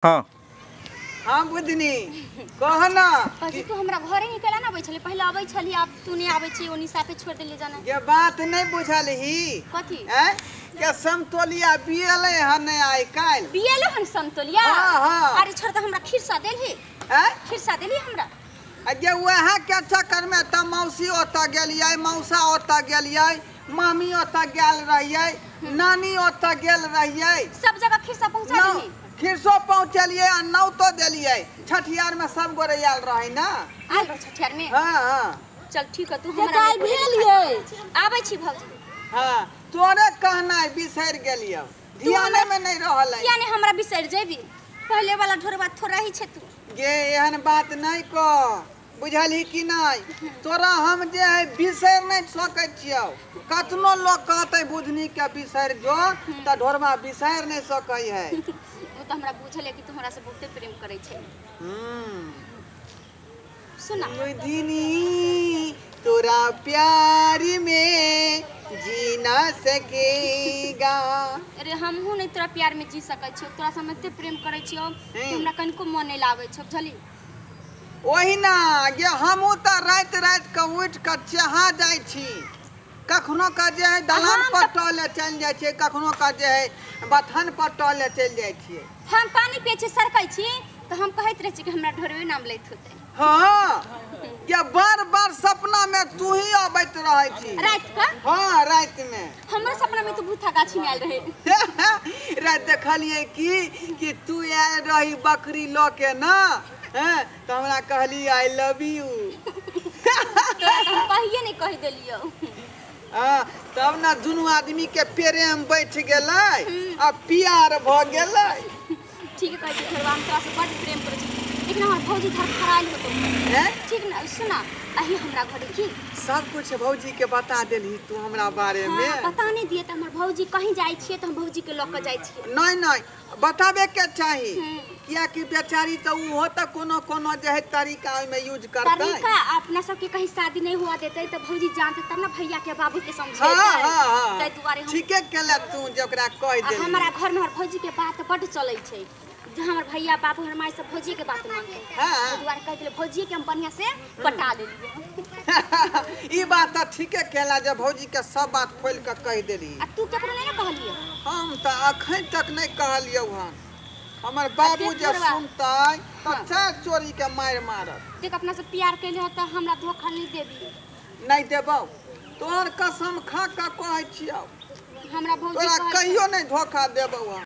हाँ हाँ बुधनी कह ना पति तू हमरा घरे निकला ना आबै छले पहले आबै छली अब तू नहीं आबै छी ओनी साथे छोड़ देले जाना ये बात नहीं बुझल ही कथी हैं के समतोलिया बियले हन आई काल बियले हन समतोलिया हां अरे छोड़ त हमरा खिरसा देल ही हैं खिरसा देली हमरा अगे वहा के चक्कर में त मौसी ओता गेलियै मौसा ओता गेलियै मामी ओता गेल रहियै नानी ओता गेल रहियै सब जगह खिरसा पहुंचा देली खिरसो पहुंचलिए आ नौ तो देलिए छठियार में सब गोरे आयल रहे ना आल रह छठियार में हां चल ठीक है तू हमरा भेलिए आबै छी भौजी हां तोरे कहना बिसर गेलियो ध्यान में नहीं रहल है यानी हमरा बिसर जेबी पहले वाला ढोरबा थोड़ा ही छे तू गे एहन बात नहीं को बुझली कि नहीं तोरा हम जे है बिसर नहीं सकै छियो कतनो लोग कहते बुधनी के बिसर जो त ढोरबा बिसर नहीं सकै है वो तो हमरा बुझल है कि तू हमरा से बहुते प्रेम करे छे सुना बुधनी तोरा प्यार में जी ना सकेगा अरे हमहू नहीं तोरा प्यार में जी सकै छी तोरा से एते प्रेम करे छी हमरा कनको मन नहीं लागे छ बुझली ओही ना ये हमहू त रात रात के उठ के चाहा जाय छी कखनो का जे है दलान पर टहले चल जाय छै कखनो का जे है बथन पर टहले चल जाय छियै हम पानी पिए छी सरकै छी त हम कहैत रह छी कि हमरा ढोरवे नाम लैत होते हां ये बार बार सपना में तू ही आबैत रहै छी रात का हां रात में हमरा सपना में तो भूथा गाछी में आयल रहे रात देखलिए कि तू आयल रही बकरी ल के ना हैं तो हमरा कहली आई लव यू कहिए नहीं कह देलियो हां तब ना दुनू आदमी के प्रेम बैठ गेलै आ प्यार भ गेलै ठीक है कह छी थोड़ा हम तोरा से बड़ प्रेम करे छी लेकिन हमर भौजी धर खराइल होतो हैं ठीक ना सुना अही हमरा घरे की सब कुछ भौजी के बता देली तू हमरा बारे में पता नहीं दिए त हमर भौजी कहीं जाय छिए त हम भौजी के लोक जाय छिए नहीं नहीं बताबे के चाही किया कि बेचारी तो वो त कोनो कोनो जे है तरीका में यूज करता तरीका अपना सब के कहीं शादी नहीं हुआ देते त भौजी जानते तब ना भैया के बाबू के समझे हां तै दुआरे हम ठीके केला तू जकरा कह देली हमारा घर में हर भौजी के बात बड़ चलै छै जे हमर भैया बाबू हर माई सब भौजी के बात मानते हां दुआरे कह देले भौजी के हम बढ़िया से पटा लेलिए ई बात त ठीके केला जे भौजी के सब बात खोल के कह देली आ तू केकरा नहीं कहलिए हम त अखन तक नहीं कहलियो हन हमर बाबू जे सुनतै त चार चोरी के मार मारत देख अपना से प्यार कैले त हमरा धोखा नहीं देबी नहीं देबौ तोहर कसम खा के कहै छियौ हमरा भौजी तोरा कहियो नहीं धोखा देबौ